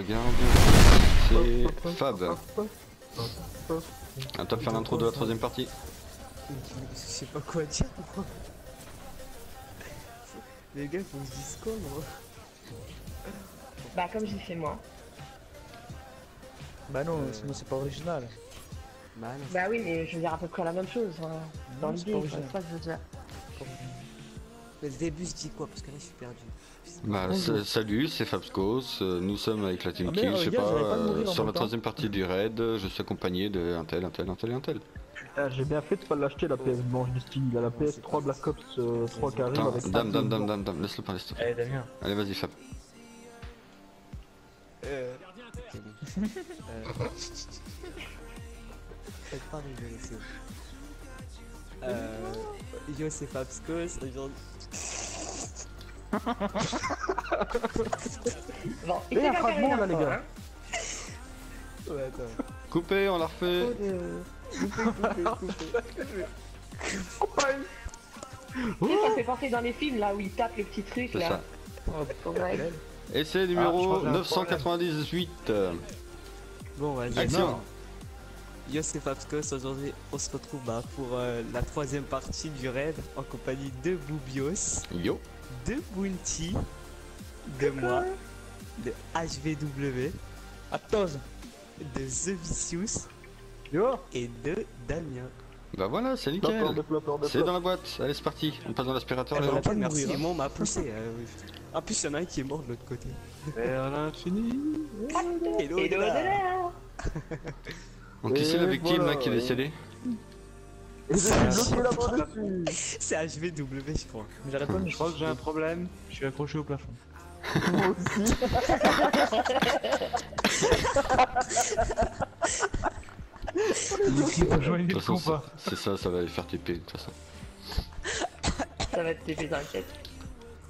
regarde. C'est Fab. À toi de faire l'intro de la troisième partie. Je sais pas quoi dire, moi. Les gars, faut que je dise quoi, moi? Bah, comme j'ai fait moi. Bah non, sinon c'est pas original. Bah non. Bah oui, mais je veux dire à peu près la même chose. Hein. Dans Non, c'est l'idée, pas quoi, original. c'est ça que je veux dire. Mais le début, je dis quoi? Parce que là, je suis perdu. Bah, salut, c'est Fabscos. Nous sommes avec la Team Ah, Kill. merde, Je sais regarde, j'arrête pas de pas, mourir en sur même la temps. troisième partie du raid, je suis accompagné de un tel. Ah, j'ai bien fait de pas l'acheter la PS blanche du style. Il y a la PS3 Black Ops 3 qui arrive Attends, avec. dame, laisse-le pas, laisse-le pas. Allez, Damien. Allez, vas-y, Fab. Faites pas rigoler, c'est bon. Yo, c'est Fabscos. Aujourd'hui. Bon, Eh, un fragment, là, les hein. gars. Ouais, attends. Coupé, on la refait. Tu sais, ça fait penser dans les films là où ils tapent les petits trucs C'est là. ça. Ouais. Essai je numéro crois que j'ai un 998. Bon, vas-y. Action. non. Yo, c'est Fabscos. Aujourd'hui, on se retrouve pour la troisième partie du raid en compagnie de Boubios, Yo. de Bounty, de moi, de HVW, Attends. de The Vicious Yo. et de Damien. Bah voilà, c'est Flopper nickel. de flopper de C'est dans la boîte. Allez, c'est parti. On passe dans l'aspirateur. Eh les ben, gens. pas de Merci, mourir, hein. moi on m'a poussé. Oui. En plus, il y en a un qui est mort de l'autre côté. Vers l'infini. Et Et l'au-delà. Donc ici, la Et victime voilà. là, qui est décédée. Et j'ai bloqué là-bas dessus. C'est HVW, je crois. Mais j'arrête pas de me Je crois que j'ai un problème, je suis accroché au plafond. Moi aussi. Rejoignez De le toute façon, combat. c'est ça, ça va les faire TP de toute façon. Ça va être TP, t'inquiète.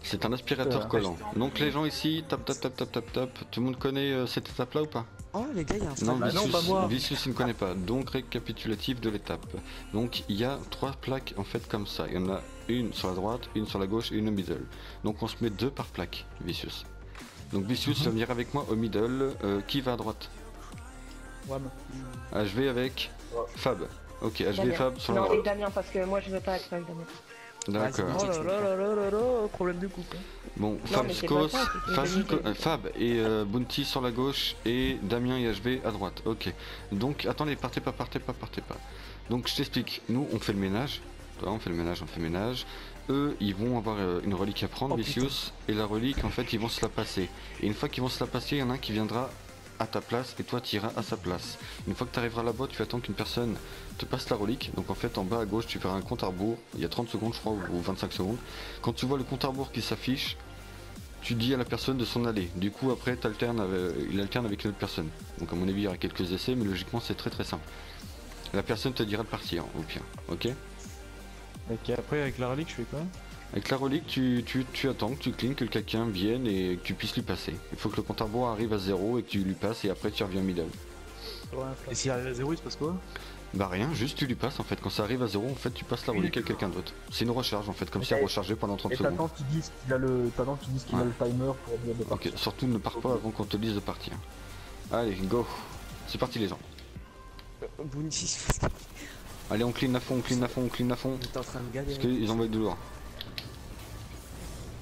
C'est un aspirateur collant. Donc les gens ici, tap. Tout le monde connaît cette étape là ou pas? Oh, les gars, il y a un Non, Bah non, pas moi. Vicious il ne connaît pas. Donc récapitulatif de l'étape. Donc il y a 3 plaques en fait comme ça. Il y en a une sur la droite, une sur la gauche et une au middle. Donc on se met 2 par plaque, Vicious. Donc Vicious va venir avec moi au middle. Qui va à droite? Wam. HV avec Fab. Ok, HV et Damien. Fab sur la Non, et droite. Damien, parce que moi je veux pas être avec Damien. D'accord. Oh là là là là là là, problème de couple. Bon, Non, mais c'est pas ça, c'est Fab et Bounty sur la gauche et Damien et HV à droite. Ok. Donc attendez, partez pas. Donc je t'explique. Nous on fait le ménage. Toi, on fait le ménage. Eux, ils vont avoir une relique à prendre, Oh, Vicious, et la relique, en fait, ils vont se la passer. Et une fois qu'ils vont se la passer, il y en a un qui viendra à ta place et toi tu iras à sa place. Une fois que tu arriveras là-bas, tu attends qu'une personne te passe la relique. Donc en fait, en bas à gauche, tu feras un compte à rebours. Il y a 30 secondes, je crois, ou 25 secondes. Quand tu vois le compte à rebours qui s'affiche, tu dis à la personne de s'en aller. Du coup, après, il alterne avec une autre personne. Donc à mon avis, il y aura quelques essais, mais logiquement, c'est très simple. La personne te dira de partir, au pire. Ok? Ok, après avec la relique, je fais quoi? Avec la relique, tu attends que tu clignes, que quelqu'un vienne et que tu puisses lui passer. Il faut que le compte à rebours arrive à 0 et que tu lui passes et après tu reviens middle. Et s'il arrive à 0, il se passe quoi? Bah rien, juste tu lui passes en fait. Quand ça arrive à 0, en fait tu passes la relique à quelqu'un d'autre. C'est une recharge en fait, comme si elle rechargeait pendant 30 Et secondes. t'attends qu'ils disent qu'il a le, Ouais. le timer pour dire de Ok, partir. surtout ne pars pas avant qu'on te dise de partir. Allez, go. C'est parti les gens. Bounty, Allez, on clean à fond. j'étais en train de galérer. Parce qu'ils envoient du lourd.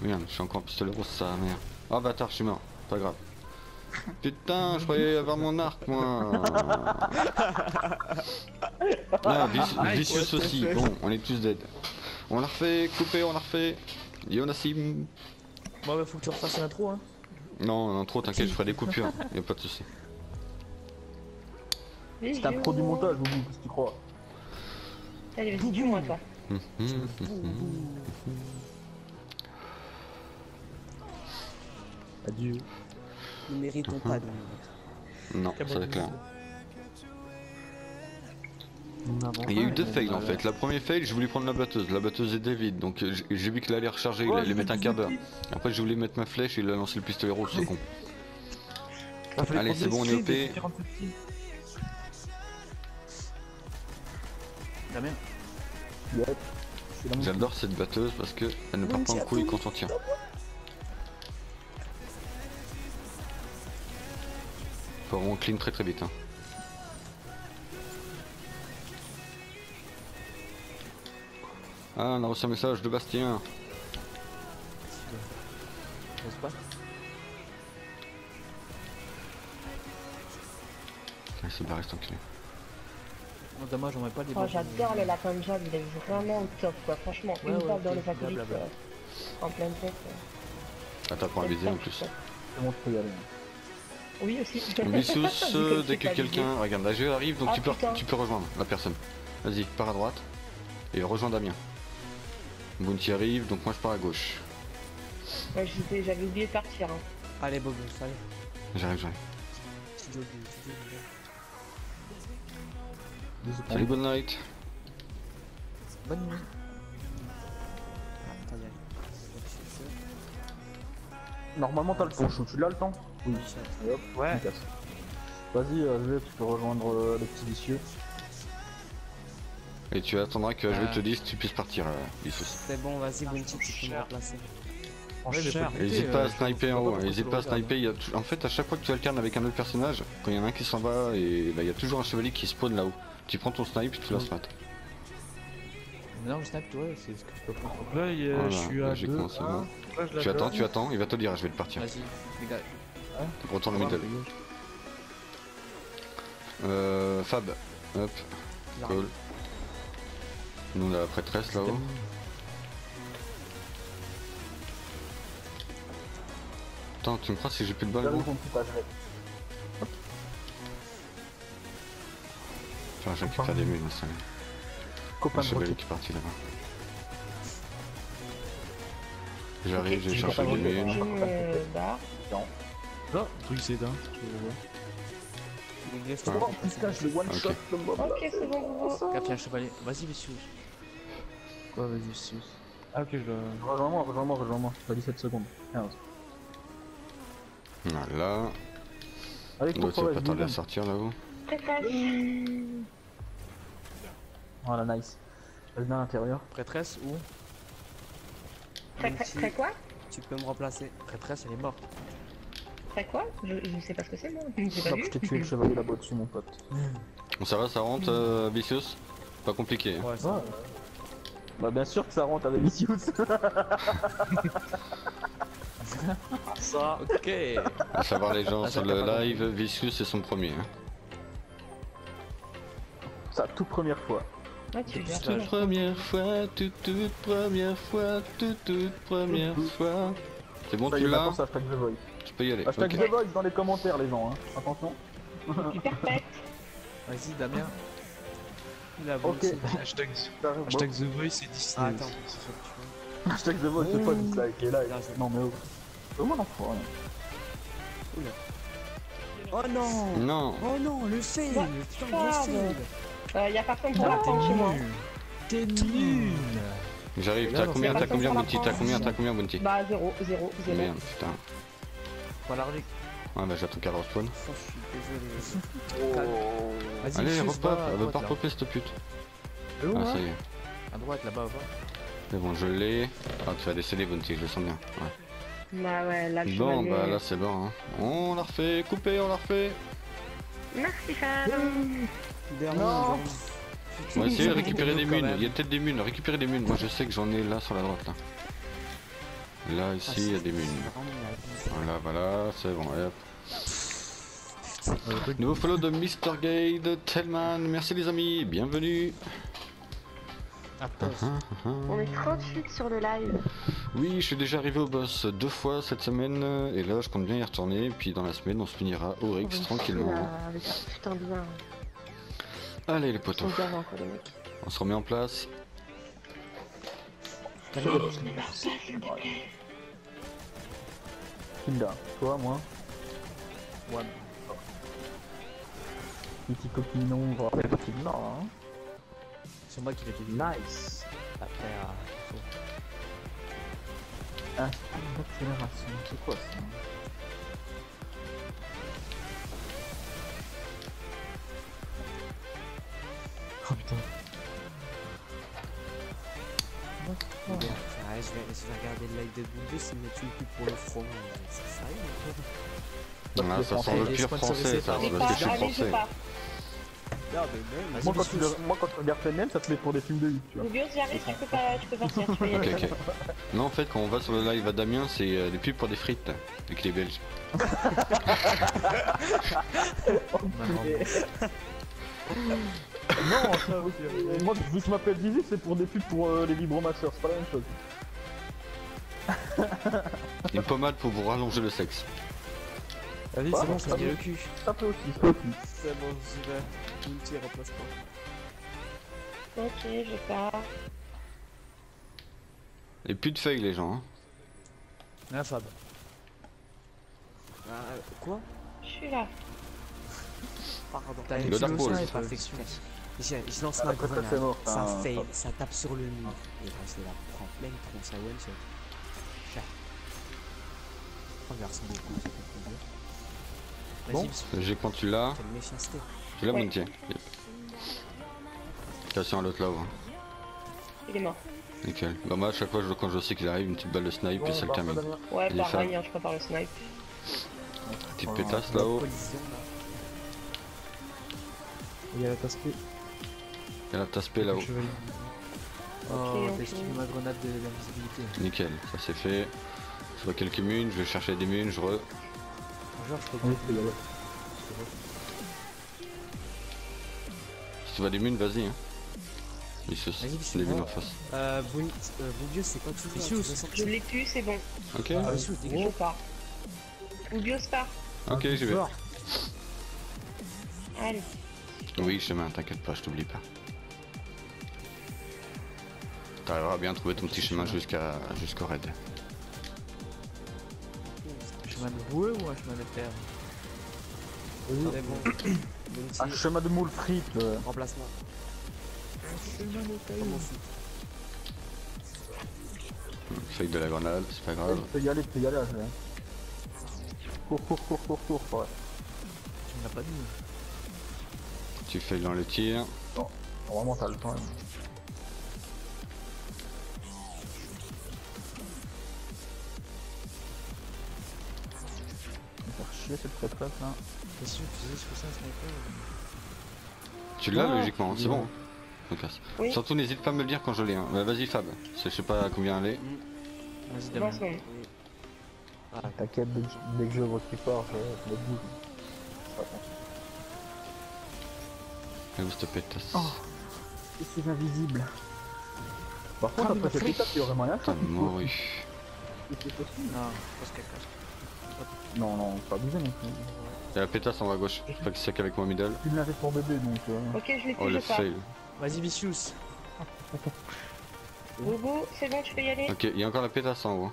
Merde, je suis encore en pistolet rose, ça, merde. Ah bâtard, je suis mort. Pas grave. Putain, je croyais avoir mon arc, moi. Ah, Vicious aussi. Bon, on est tous dead. On la refait, coupé, on la refait. Yonassim. Bon, bah, faut que tu refasses l'intro, hein. Non, non, trop, t'inquiète, je ferai des coupures. Y'a pas de soucis. C'est un pro du montage, Boubou, qu'est-ce que tu crois? Allez, vas-y, tue-moi toi. Adieu. Nous méritons pas de mourir. Non, c'est clair. Il y a eu 2 fails en fait. La première fail, je voulais prendre la batteuse est David, donc j'ai vu qu'il allait recharger, il allait mettre un quart d'heure. Après, je voulais mettre ma flèche et il a lancé le pistolet rouge, ce con. Allez, c'est bon, on est OP. Damien. Yep. C'est dans mon- J'adore cette batteuse parce que elle ne part pas en couille quand on tire. Faut vraiment clean très très vite. Hein. Ah, on a reçu un message de Bastien. J'ose pas. Ah, c'est barré cet enculé. Oh, dommage, on met pas les Oh, balles. j'adore le lapin de Jade, il est vraiment au top quoi. Franchement, Ouais, une ouais, balle dans ok, les acolytes blablabla. en pleine tête. Ah, t'apprends à viser en plus. C'est bon, tu peux y aller. Oui aussi. Vicious, Vu comme dès c'est que pas quelqu'un. Regarde, la jeu arrive donc Ah, tu, peux, putain. tu peux rejoindre la personne. Vas-y, pars à droite. Et rejoins Damien. Bounty arrive donc moi je pars à gauche. Ouais, j'avais oublié de partir. Hein. Allez, Bobo, allez. J'arrive. Petit jog, petit jog. Salut, good night. Bonne nuit. Ah, putain, y a- Normalement, t'as le temps, Chou. Tu l'as le temps? Oui. Et hop, Ouais. tu casses. Vas-y, je tu peux rejoindre le petit vicieux. Et tu attendras que je te dise que tu puisses partir, Vicious. C'est bon, vas-y, Bounty, tu peux me remplacer. En cher. N'hésite pas à sniper en haut, n'hésite pas à sniper. En fait, à chaque fois que tu alternes avec un autre personnage, quand il y en a un qui s'en va, et bah, il y a toujours un chevalier qui spawn là-haut. Tu prends ton snipe et tu laisses mat. Non, le snap, toi, c'est ce que je peux faire. Donc là, Voilà, je suis à logiquement, 2. c'est bon. Tu attends, il va te dire, je vais te partir. Vas-y, les gars. Retourne le middle. Fab, hop, cool. Nous on a la prêtresse là-haut. Attends, tu me crois si j'ai plus de balles, J'arrive moi ton petit page. Enfin, je récupère des mules, ça. Copain Le de chevalier roquette. qui est parti là-bas. J'arrive, j'ai Ok, cherché je des me mules. barre. Là, truc c'est dingue. Les gars, je te Ouais. Oh putain, je le one shot Ok. le mob. Ok, c'est bon, Bobo. Gaffe, y'a un chevalier. Vas-y, Vicious. Quoi, vas-y, Vicious. Ah, ok, je dois. Rejoins-moi. T'as 17 secondes. 15. Voilà. Allez, L'autre il va cours, pas vas-y, tarder à dis-le. sortir là-haut. Voilà, nice. Reste bien à l'intérieur. Prêtresse ou Très quoi? tu peux me remplacer. Prêtresse, elle est morte. Très quoi? Je sais pas ce que c'est moi. J'ai pas Hop, vu. je t'ai tué le chevalier là-bas dessus, mon pote. Bon, ça va, ça rentre, Vicious? Pas compliqué. Hein. Ouais, ça. Ouais. Bah bien sûr que ça rentre avec Vicious. Ça, ok. À savoir les gens Ah, sur ça, le t'as pas live, Vicious c'est son premier. Hein. Sa toute première fois. Ouais, tu gères. Toute première fois, toute première fois, toute première fois. C'est bon, Ça y tu est, l'as? maintenant c'est hashtag The Voice. Tu peux y aller. Hashtag Ok. The Voice dans les commentaires, les gens. Hein. Attention. Perfect. Vas-y, Damien. Il a Ok. Bounty. Hashtag Bon. The Voice et Disney. Ah, attends. faut que tu- Hashtag The Voice, c'est pas dislike. Et là, Là, je- non mais oh. Comment l'enfoiré? Oh non. Non, Oh non, le fail. What? Putain, le fail. Y a personne pour l'apprendre chez moi. T'es nul. j'arrive. Là, T'as non, combien, c'est t'as pas combien, comme ça, Bounty? la T'as France. combien, Bounty? Bah 0. Merde, putain. Voilà, Rick. Ouais, bah j'attends qu'elle respawn. Je suis désolé. Vas-y, Allez, Vicious, repop, va à elle veut droite, pas là. repopper cette pute. Et où, Ah, là ça y est. À droite, là-bas, va. C'est bon, je l'ai. Ah, tu vas décéder, Bounty, je le sens bien. Ouais. Bah ouais, là le Bon, chevalier. bah là c'est bon. Hein. On l'a refait, coupé, on l'a refait. Merci Fab. Non. On va essayer de récupérer des Quand mules. même. Il y a peut-être des mules, récupérer des mules. Moi je sais que j'en ai là sur la droite là. Là, ici, il y a des mules. Voilà, c'est bon, hop. Nouveau follow de Mr. Gade, Tellman, merci les amis, bienvenue. On est 38 sur le live. Oui, je suis déjà arrivé au boss 2 fois cette semaine, et là je compte bien y retourner, puis dans la semaine on se finira au Rix tranquillement. Avec un putain de bien. Allez les Ils potos, sont bien encore les mecs. on se remet en place. Kinda, toi, moi. Ouais. Petit coquinon, on va rappeler petit Kinda, hein. C'est moi qui l'ai fait. Nice. Après, Ah, d'accélération, c'est quoi ça? Oh putain. je vais regarder le live de Boubou, c'est mettre une pub pour le fromage. C'est sérieux? Ah, ça sent le Il est pire sponsorisé français, ça, par- c'est Je parce que je suis pars, allez, je français. pars. Non, mais même. Moi quand tu regardes PNL, ça te met pour des films de hit, tu vois. Boubios, j'arrive, tu peux partir, tu peux y aller. Ok, ok. Non, en fait, quand on va sur le live à Damien, c'est des pubs pour des frites, vu qu'il est belge. Non, ça, moi vu que je m'appelle Dizzy, c'est pour des pubs pour les vibromasseurs, c'est pas la même chose. Une pommade pour vous rallonger le sexe. Vas-y, Ouais, c'est bon, ça je t'ai mis va. le cul. Ça peut aussi, ça peut aussi. C'est bon, j'y vais. Multi remplacement. Ok, je pars. Et plus de feuilles, les gens. Hein. Un Fab. Quoi? Je suis là. Pardon. Il doit T'as dar une pause. perfection. Je lance ma Après ça, c'est grenade, mort, ça hein. fail, ça tape sur le mur. Et reste là, prend plein de troncs, ça one shot. Chat. Oh, merci beaucoup, ça fait plaisir. Vas-y, J'ai quand tu l'as. quelle méchanceté. Tu l'as, Ouais. mon tien. Attention à l'autre là-haut. hein. Il est mort. Nickel. Bah, moi, à chaque fois, quand je sais qu'il arrive, une petite balle de snipe et ça le termine. Ouais, Il est pareil, hein, je prépare le snipe. Petite pétasse là-haut. Collision là. Il y a la tasse P. Et la tasse P là-haut. Chevalier. Oh, ok. t'as esquivé ma grenade de l'invisibilité. Nickel, ça c'est fait. Je vois quelques munes, je vais chercher des munes, je re. Genre, je peux Oui, c'est galère. Si tu vois des munes, vas-y. Hein. Il se Vas-y, c'est les munes bon. en face. Boubios, c'est quand tu veux. Je l'ai plus, c'est bon. Ok, Vicious, Je dégage. pars. Boubios part. ok, j'y vais. Allez. Oui, chemin, t'inquiète pas, je t'oublie pas. T'arriveras à bien trouver ton petit chemin jusqu'au raid. Un chemin de boueux ou un chemin de terre? C'est bon. Un chemin de moule frites. Remplacement. Comment on fout? Feuille de la grenade, c'est pas grave. Tu peux y aller, là. Cours, ouais. Tu me l'as pas dit. Tu fais dans le tir. Vraiment, t'as le temps. Hein. On va faire chier cette prête là. T'es sûr que tu sais ce que c'est un sniper? Tu l'as Ah. logiquement, c'est bon. Je me casse. Oui. Surtout n'hésite pas à me le dire quand je l'ai. Hein. Bah, vas-y Fab, je sais pas à combien elle est. Vas-y, Non, Damien. c'est bon. T'inquiète, dès que je vois qu'il part, je me bouge. Elle vous stopper tasse. C'est invisible. Par contre, après cette étape, il y aurait moyen Putain, mouru. c'est possible. Non, parce que Non, pas abusé non plus. Et la pétasse en haut à gauche. Je sais pas qui c'est qu'avec moi middle. Tu l'as fait pour bébé donc. Ok, je l'ai Oh plus, le je pars. fail. Vas-y, Vicious. Bobo, c'est bon, tu peux y aller. Ok, il y a encore la pétasse en haut.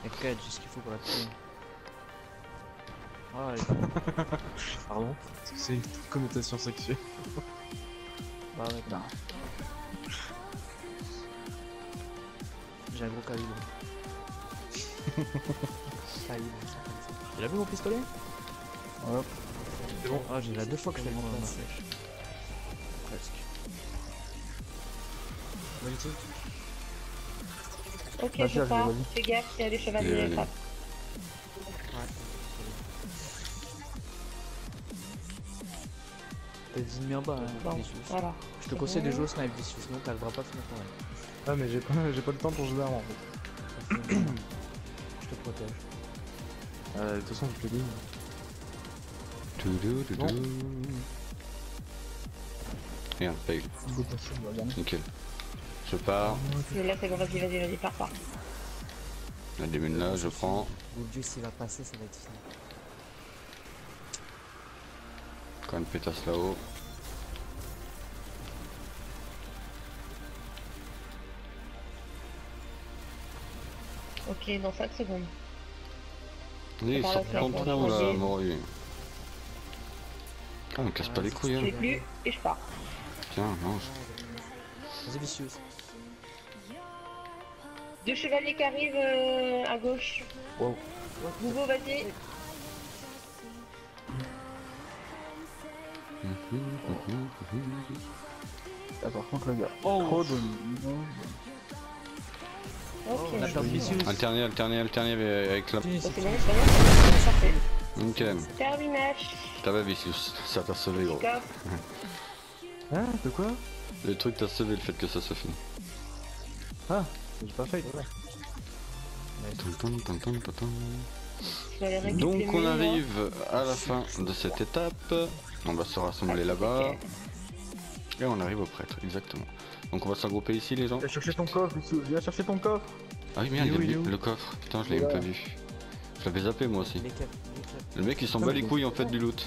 T'inquiète, j'ai ce qu'il faut pour la tuer. Ah, elle est pas Pardon. C'est une connotation sexuelle. Bah ouais, Non. j'ai un gros calibre. Calibre, ça. Il a vu mon pistolet? Hop. C'est bon. Ah, j'ai la 2 fois que je l'ai mis dans la flèche. Presque. Vas-y, Ok, Vas-y, je pars. vas-y. Fais gaffe, il y a des chevaliers Allez, à frappe. t'as dit mis en bas, hein, Bon, Vicious. voilà. Je te conseille de jouer au snipe, Vicious, sinon t'arriveras pas à finir ton rêve. Ah, mais j'ai pas le temps pour jouer d'armes en fait. Je te protège. De toute façon, je te dis. Toudoudou. Regarde, fail. Nickel. Je pars. Mais là, c'est bon, vas-y, pars. La démune là, je prends. Mon dieu, s'il va passer, ça va être fini. Encore une pétasse là-haut. Ok, dans 5 secondes. Oui, Par sort la ton fenêtre, trou on va là, manger. Moru. Ah, on casse pas les couilles, Je hein. l'ai plus et je pars. Tiens, mange. Vas-y, Vicious. 2 chevaliers qui arrivent à gauche. Wow. Bobo, vas-y. Ah, par contre, le gars. Oh. Trop de. Ok. On a perdu Vicious. Alterner avec la... Bah, c'est bon, c'est parfait. Nickel. Terminé. Ça va Vicious, ça t'a sauvé gros. Coffre. Hein, de quoi? Le truc t'a sauvé le fait que ça se finisse. Ah, j'ai pas fait. Je vais aller récupérer Donc mes on murs. arrive à la fin de cette étape. On va se rassembler là-bas. Ok. Et on arrive au prêtre, exactement. Donc on va se regrouper ici les gens. Viens chercher ton coffre, Vicious, viens chercher ton coffre. Ah oui merde, Il est où, il y a il est où le coffre. Putain, je l'ai même pas vu. Je l'avais zappé moi aussi. Les câbles. Le mec il s'en bat les couilles en fait du loot.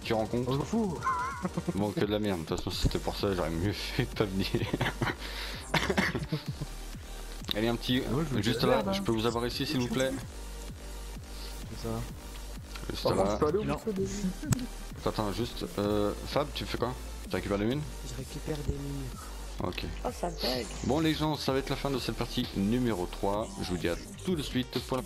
Tu rends compte? On s'en fout. Bon que de la merde, de toute façon si c'était pour ça j'aurais mieux fait de pas venir. Allez un petit, Ouais, je veux juste bien là, faire, je peux vous avoir ici s'il vous plaît? C'est ça. Juste Par contre, là. je peux aller où Non. Attends, juste, Fab, tu fais quoi? Tu récupères les mines? Je récupère des murs. Ok. Oh, ça bug. Bon les gens, ça va être la fin de cette partie numéro 3. Je vous dis à tout de suite pour la...